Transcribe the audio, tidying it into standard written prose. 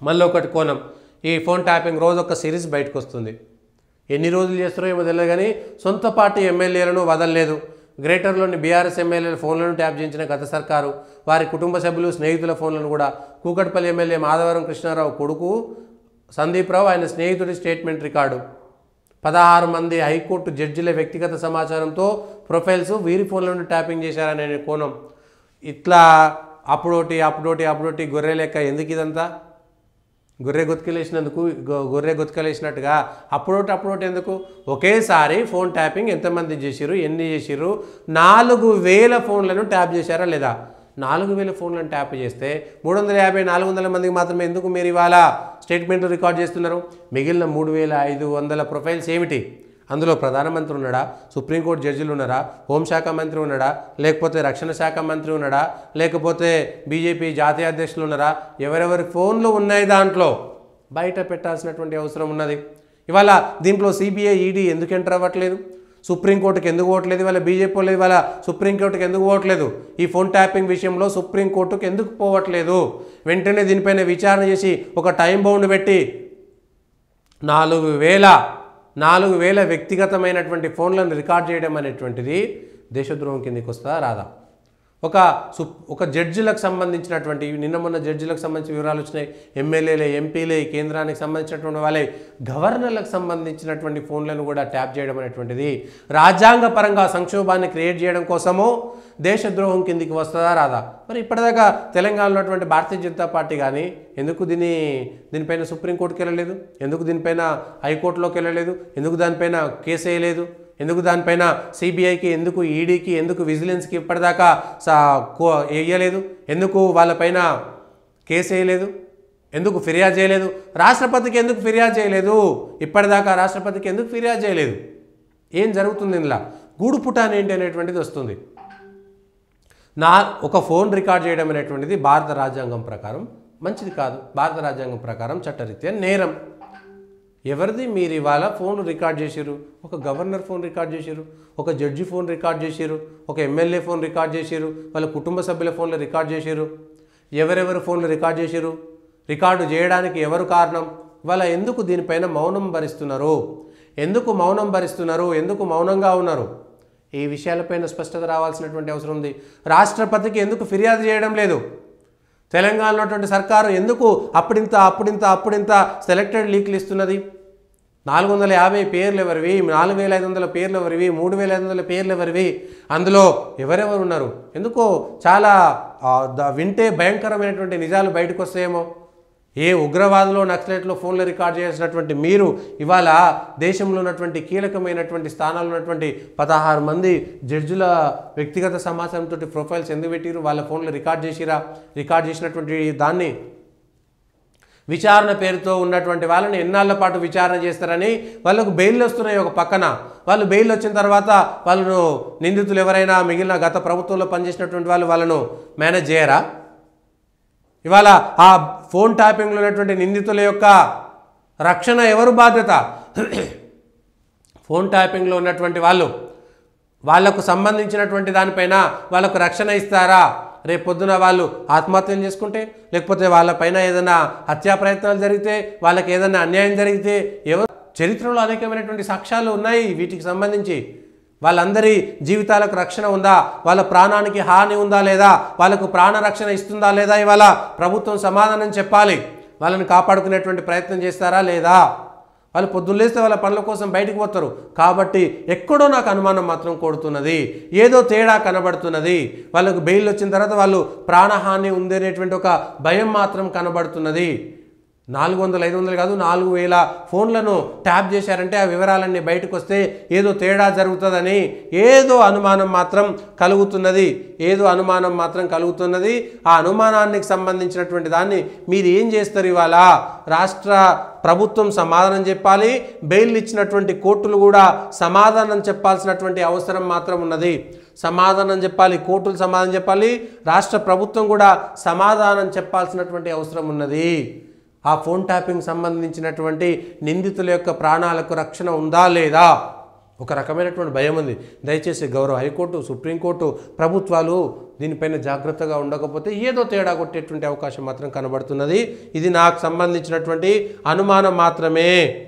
మళ్ళీ ఒకటి కోణం, ఈ ఫోన్ ట్యాపింగ్ రోజు ఒక సిరీస్ బయటకు వస్తుంది. ఎన్ని రోజులు చేస్తారో ఏమో తెలియదు కానీ సొంత పార్టీ ఎమ్మెల్యేలను వదలలేదు. గ్రేటర్లోని బీఆర్ఎస్ ఎమ్మెల్యేల ఫోన్లను ట్యాప్ చేయించిన గత సర్కారు వారి కుటుంబ సభ్యులు స్నేహితుల ఫోన్లను కూడా. కూకట్పల్లి ఎమ్మెల్యే మాధవరం కృష్ణారావు కొడుకు సందీప్ రావు ఆయన స్నేహితుడి స్టేట్మెంట్ రికార్డు. 16 మంది హైకోర్టు జడ్జిల వ్యక్తిగత సమాచారంతో ప్రొఫైల్స్ వీరి ఫోన్లను ట్యాపింగ్ చేశారనే కోణం. ఇట్లా అప్పుడోటి గొర్రె లెక్క ఎందుకు ఇదంతా? గొర్రె గొత్తుకలేసినట్టుగా అప్పుడోటి ఎందుకు? ఒకేసారి ఫోన్ ట్యాపింగ్ ఎంతమంది చేసిరు, ఎన్ని చేసిరు? 4000 ఫోన్లను ట్యాప్ చేశారా లేదా? 4000 ఫోన్లను ట్యాప్ చేస్తే 350-400 మందికి మాత్రమే ఎందుకు మీరు ఇవాళ స్టేట్మెంట్లు రికార్డ్ చేస్తున్నారు? మిగిలిన 3500 ప్రొఫైల్స్ ఏమిటి? అందులో ప్రధానమంత్రి ఉన్నాడా, సుప్రీంకోర్టు జడ్జిలు ఉన్నారా, హోంశాఖ మంత్రి ఉన్నాడా, లేకపోతే రక్షణ శాఖ మంత్రి ఉన్నాడా, లేకపోతే బీజేపీ జాతీయ అధ్యక్షులు ఉన్నారా? ఎవరెవరి ఫోన్లు ఉన్నాయి దాంట్లో బయట పెట్టాల్సినటువంటి అవసరం ఉన్నది. ఇవాళ దీంట్లో సిబిఐ ఈడీ ఎందుకు ఎంటర్ అవ్వట్లేదు? సుప్రీంకోర్టుకి ఎందుకు పోవట్లేదు? ఇవాళ బీజేపీ వాళ్ళు ఇవాళ సుప్రీంకోర్టుకి ఎందుకు పోవట్లేదు? ఈ ఫోన్ ట్యాపింగ్ విషయంలో సుప్రీంకోర్టుకి ఎందుకు పోవట్లేదు? వెంటనే దీనిపైన విచారణ చేసి ఒక టైం బౌండ్ పెట్టి 4000 వ్యక్తిగతమైనటువంటి ఫోన్లను రికార్డ్ చేయడం అనేటువంటిది దేశద్రోహం కిందకి వస్తుందా రాదా? ఒక జడ్జిలకు సంబంధించినటువంటి నిన్న మొన్న జడ్జిలకు సంబంధించిన వివరాలు వచ్చినాయి. ఎమ్మెల్యేలే, ఎంపీలే, కేంద్రానికి సంబంధించినటువంటి వాళ్ళే, గవర్నర్లకు సంబంధించినటువంటి ఫోన్లను కూడా ట్యాప్ చేయడం అనేటువంటిది రాజ్యాంగపరంగా సంక్షోభాన్ని క్రియేట్ చేయడం కోసమో దేశద్రోహం కిందికి వస్తుందా రాదా? మరి ఇప్పటిదాకా తెలంగాణలో ఉన్నటువంటి భారతీయ జనతా పార్టీ కానీ ఎందుకు దీనిపైన సుప్రీంకోర్టుకి వెళ్ళలేదు? ఎందుకు దీనిపైన హైకోర్టులోకి వెళ్ళలేదు? ఎందుకు దానిపైన కేసు వేయలేదు? ఎందుకు దానిపైన సిబిఐకి, ఎందుకు ఈడీకి, ఎందుకు విజిలెన్స్కి ఇప్పటిదాకా వేయలేదు? ఎందుకు వాళ్ళపైన కేసు వేయలేదు? ఎందుకు ఫిర్యాదు చేయలేదు? రాష్ట్రపతికి ఎందుకు ఫిర్యాదు చేయలేదు? ఇప్పటిదాకా రాష్ట్రపతికి ఎందుకు ఫిర్యాదు చేయలేదు? ఏం జరుగుతుంది ఇందులో? గూడు పుటాన్ ఏంటి అనేటువంటిది వస్తుంది. ఒక ఫోన్ రికార్డ్ చేయడం అనేటువంటిది భారత రాజ్యాంగం ప్రకారం మంచిది కాదు. భారత రాజ్యాంగం ప్రకారం చట్టరీత్యా నేరం. ఎవరిది? మీరు ఇవాళ ఫోన్ రికార్డ్ చేసిరు. ఒక గవర్నర్ ఫోన్ రికార్డ్ చేసిరు, ఒక జడ్జి ఫోన్ రికార్డ్ చేసిరు, ఒక ఎమ్మెల్యే ఫోన్ రికార్డ్ చేసిరు, వాళ్ళ కుటుంబ సభ్యుల ఫోన్లు రికార్డ్ చేసిరు. ఎవరెవరు ఫోన్లు రికార్డ్ చేసిరు? రికార్డు చేయడానికి ఎవరు కారణం? ఇవాళ ఎందుకు దీనిపైన మౌనం భరిస్తున్నారు? ఎందుకు మౌనం భరిస్తున్నారు? ఎందుకు మౌనంగా ఉన్నారు? ఈ విషయాలపైన స్పష్టత రావాల్సినటువంటి అవసరం ఉంది. రాష్ట్రపతికి ఎందుకు ఫిర్యాదు చేయడం లేదు? తెలంగాణలో ఉన్నటువంటి సర్కారు ఎందుకు అప్పుడింత సెలెక్టెడ్ లీక్లు ఇస్తున్నది? 450 పేర్లు ఎవరివి? 4500 పేర్లు ఎవరివి? 3500 పేర్లు ఎవరివి? అందులో ఎవరెవరు ఉన్నారు? ఎందుకో చాలా వింటే భయంకరమైనటువంటి నిజాలు బయటకు వస్తాయేమో. ఏ ఉగ్రవాదులో, నక్సలైట్లో ఫోన్లు రికార్డ్ చేసినటువంటి మీరు ఇవాళ దేశంలో ఉన్నటువంటి కీలకమైనటువంటి స్థానాల్లో ఉన్నటువంటి 16 మంది జడ్జిల వ్యక్తిగత సమాచారంతో ప్రొఫైల్స్ ఎందుకు పెట్టిరు? వాళ్ళ ఫోన్లు రికార్డ్ చేసిరా? రికార్డ్ చేసినటువంటి దాన్ని విచారణ పేరుతో ఉన్నటువంటి వాళ్ళని ఎన్నాళ్ళ పాటు విచారణ చేస్తారని వాళ్ళకు బెయిల్ వస్తున్నాయి. ఒక పక్కన వాళ్ళు బెయిల్ వచ్చిన తర్వాత వాళ్ళను నిందితులు ఎవరైనా మిగిలిన గత ప్రభుత్వంలో పనిచేసినటువంటి వాళ్ళను మేనేజ్ చేయరా? ఇవాళ ఆ ఫోన్ ట్యాపింగ్లో ఉన్నటువంటి నిందితుల యొక్క రక్షణ ఎవరు బాధ్యత? ఫోన్ ట్యాపింగ్లో ఉన్నటువంటి వాళ్లకు సంబంధించినటువంటి దానిపైన వాళ్ళకు రక్షణ ఇస్తారా? రేపు పొద్దున వాళ్ళు ఆత్మహత్యలు చేసుకుంటే, లేకపోతే వాళ్ళపైన ఏదైనా హత్యా ప్రయత్నాలు జరిగితే, వాళ్ళకి ఏదైనా అన్యాయం జరిగితే ఎవరు? చరిత్రలో అనేకమైనటువంటి సాక్ష్యాలు ఉన్నాయి వీటికి సంబంధించి. వాళ్ళందరి జీవితాలకు రక్షణ ఉందా? వాళ్ళ ప్రాణానికి హాని ఉందా లేదా? వాళ్ళకు ప్రాణ రక్షణ ఇస్తుందా లేదా? ఇవాళ ప్రభుత్వం సమాధానం చెప్పాలి. వాళ్ళని కాపాడుకునేటువంటి ప్రయత్నం చేస్తారా లేదా? వాళ్ళు పొద్దున్న లేస్తే వాళ్ళ పనుల కోసం బయటికి పోతారు. కాబట్టి ఎక్కడో నాకు అనుమానం మాత్రం కొడుతున్నది, ఏదో తేడా కనబడుతున్నది. వాళ్ళకు బెయిల్ వచ్చిన తర్వాత వాళ్ళు ప్రాణహాని ఉందనేటువంటి ఒక భయం మాత్రం కనబడుతున్నది. 400, 500 కాదు 4000 ఫోన్లను ట్యాప్ చేశారంటే ఆ వివరాలన్నీ బయటకు వస్తే ఏదో తేడా జరుగుతుందని ఏదో అనుమానం మాత్రం కలుగుతున్నది. ఆ అనుమానానికి సంబంధించినటువంటి దాన్ని మీరు ఏం చేస్తారు? ఇవాళ రాష్ట్ర ప్రభుత్వం సమాధానం చెప్పాలి. బెయిల్ ఇచ్చినటువంటి కోర్టులు కూడా సమాధానం చెప్పాల్సినటువంటి అవసరం మాత్రం ఉన్నది. సమాధానం చెప్పాలి, కోర్టులు సమాధానం చెప్పాలి, రాష్ట్ర ప్రభుత్వం కూడా సమాధానం చెప్పాల్సినటువంటి అవసరం ఉన్నది. ఆ ఫోన్ ట్యాపింగ్ సంబంధించినటువంటి నిందితుల యొక్క ప్రాణాలకు రక్షణ ఉందా లేదా? ఒక రకమైనటువంటి భయం ఉంది. దయచేసి గౌరవ హైకోర్టు, సుప్రీంకోర్టు, ప్రభుత్వాలు దీనిపైన జాగ్రత్తగా ఉండకపోతే ఏదో తేడా కొట్టేటువంటి అవకాశం మాత్రం కనబడుతున్నది. ఇది నాకు సంబంధించినటువంటి అనుమానం మాత్రమే.